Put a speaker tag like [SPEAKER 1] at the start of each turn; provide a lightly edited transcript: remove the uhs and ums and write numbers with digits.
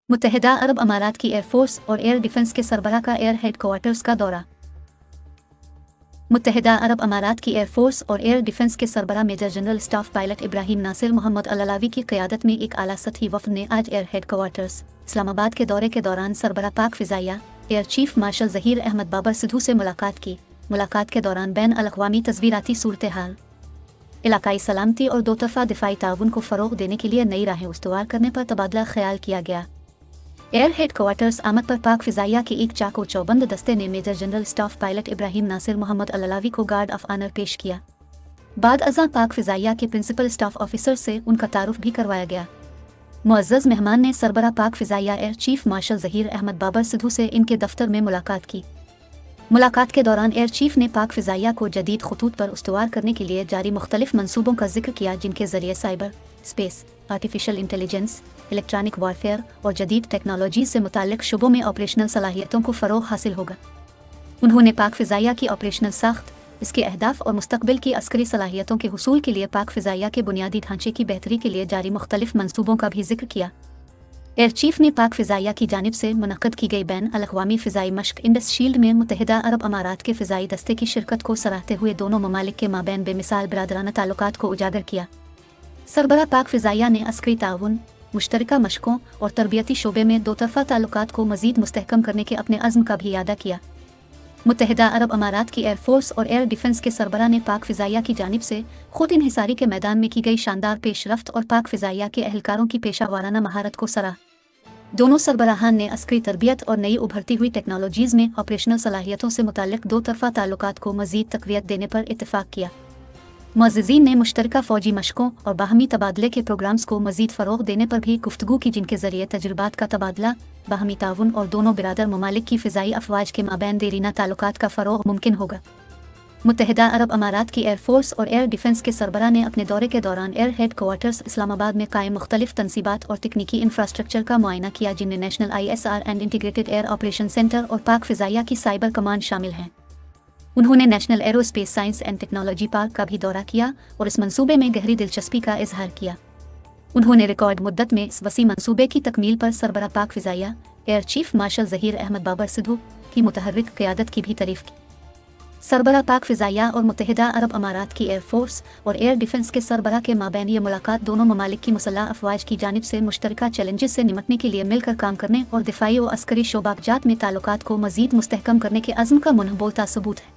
[SPEAKER 1] मुत्तहिदा अरब अमारात की एयरफोर्स और एयर डिफेंस के सरबराह का एयर हेडक्वार्टर्स का दौरा। मुत्तहिदा अरब अमारात की एयरफोर्स और एयर डिफेंस के सरबराह major general staff pilot Ibrahim Nasir Mohammed Al Alawi की क़यादत में एक आला सतही वफ़द ने आज एयर हेडक्वार्टर्स इस्लामाबाद के दौरे के दौरान सरबराह पाक फ़िज़ाइया air chief marshal Zaheer Ahmed Babar Sidhu से मुलाकात की। मुलाकात के दौरान बैन अल-अक़वामी तस्वीराती सूरत हाल, इलाकाई सलामती और दोतरफ़ा दिफ़ाई ताउन को फ़रोग़ देने के लिए नई राहें उस्तवार करने पर तबादला ख्याल किया गया। एयर हेडक्वार्टर्स आमद पर पाक फ़िज़ाइया के एक चाको चौबंद दस्ते ने major general staff pilot Ibrahim Nasir Mohammed Al Alawi को गार्ड ऑफ ऑनर पेश किया। बाद अज़ां पाक फ़िज़ाइया के प्रिंसिपल स्टाफ ऑफिसर से उनका तारुफ भी करवाया गया। मुअज़्ज़ज़ मेहमान ने सरबराह पाक फ़िज़ाइया air chief marshal Zaheer Ahmed Babar Sidhu से इनके दफ्तर में मुलाकात की। मुलाकात के दौरान एयर चीफ ने पाक फ़िज़ाइया को जदीद खतूत पर उस्तवार करने के लिए जारी मुख्तलिफ मंसूबों का जिक्र किया, जिनके ज़रिए cyber space, artificial intelligence, electronic warfare और जदीद टेक्नोलॉजी से मुताल्लिक़ शुबों में ऑपरेशनल सलाहियतों को फ़रोग़ हासिल होगा। उन्होंने पाक फ़िज़ाइया की ऑपरेशनल साख्त, इसके अहदाफ और मुस्तक़बिल की अस्करी सलाहियतों के हुसूल के लिए पाक फ़िज़ाइया के बुनियादी ढांचे की बेहतरी के लिए जारी मुख्तलिफ मंसूबों का भी जिक्र किया। एयर चीफ ने पाक फ़िज़ाइया की जानिब से मुनक़्क़द की गई बैन अल-अक़वामी फ़िज़ाई मश्क इंडस शील्ड में मुत्तहिदा अरब अमारात के फ़िज़ाई दस्ते की शिरकत को सराहते हुए दोनों ममालिक के माबैन बेमिसाल बिरादराना ताल्लुकात को उजागर किया। सरबराह पाक फ़िज़ाइया ने अस्करी ताउन, मुश्तरका मशकों और तरबियती शोबे में दोतरफ़ा ताल्लुकात को मज़ीद मुस्तहकम करने के अपने अज़्म का भी इयादा किया। मुत्तहिदा अरब अमारात की एयरफोर्स और एयर डिफेंस के सरबराह ने पाक फ़िज़ाइया की जानिब से खुद इन्हिसारी के मैदान में की गई शानदार पेशरफ्त और पाक फ़िज़ाइया के अहलकारों की पेशा वाराना महारत को सराहा। दोनों सरबराहान ने अस्करी तरबियत और नई उभरती हुई टेक्नोलॉजीज़ में ऑपरेशनल सलाहियतों से मुताल्लिक़ दोतरफ़ा ताल्लुकात को मज़ीद तक़वियत देने पर इत्तेफ़ाक़ किया। मुअज़्ज़िज़ीन ने मुश्तरका फ़ौजी मशकों और बाहमी तबादले के प्रोग्राम्स को मज़ीद फ़रोग़ देने पर भी गुफ्तगू की, जिनके ज़रिए तजुर्बात का तबादला, बाहमी ताउन और दोनों बिरादर ममालिक की फ़िज़ाई अफ़वाज के माबैन देरीना ताल्लुकात का फ़रोग़ मुमकिन होगा। मुत्तहिदा अरब अमारात की एयरफोर्स और एयर डिफेंस के सरबराह ने अपने दौरे के दौरान एयर हेडक्वार्टर्स इस्लामाबाद में कायम मुख्तलिफ तनसीबात और तकनीकी इंफ्रास्ट्रक्चर का मुआयना किया, जिनमें national ISR and integrated air operation centre और पाक फ़िज़ाइया की साइबर कमांड शामिल हैं। उन्होंने national aerospace science and technology park का भी दौरा किया और इस मंसूबे में गहरी दिलचस्पी का इजहार किया। उन्होंने रिकॉर्ड मुद्दत में इस वसी मंसूबे की तकमील पर सरबराह पाक फ़िज़ाइया air chief marshal Zaheer Ahmed Babar Sidhu की मुतहर्रिक क़यादत की भी तारीफ़ की। सरबराह पाक फ़िज़ाइया और मुत्तहिदा अरब अमारात की एयरफोर्स और एयर डिफेंस के सरबराह के माबैन ये मुलाकात दोनों ममालिक की मुसल्लह अफ़वाज की जानिब से मुश्तरका चैलेंजेस से निमटने के लिए मिलकर काम करने और दिफ़ाई और अस्करी शोबाजात में ताल्लुकात को मज़ीद मुस्तहकम करने के अज़्म का मुनहबोलता सबूत है।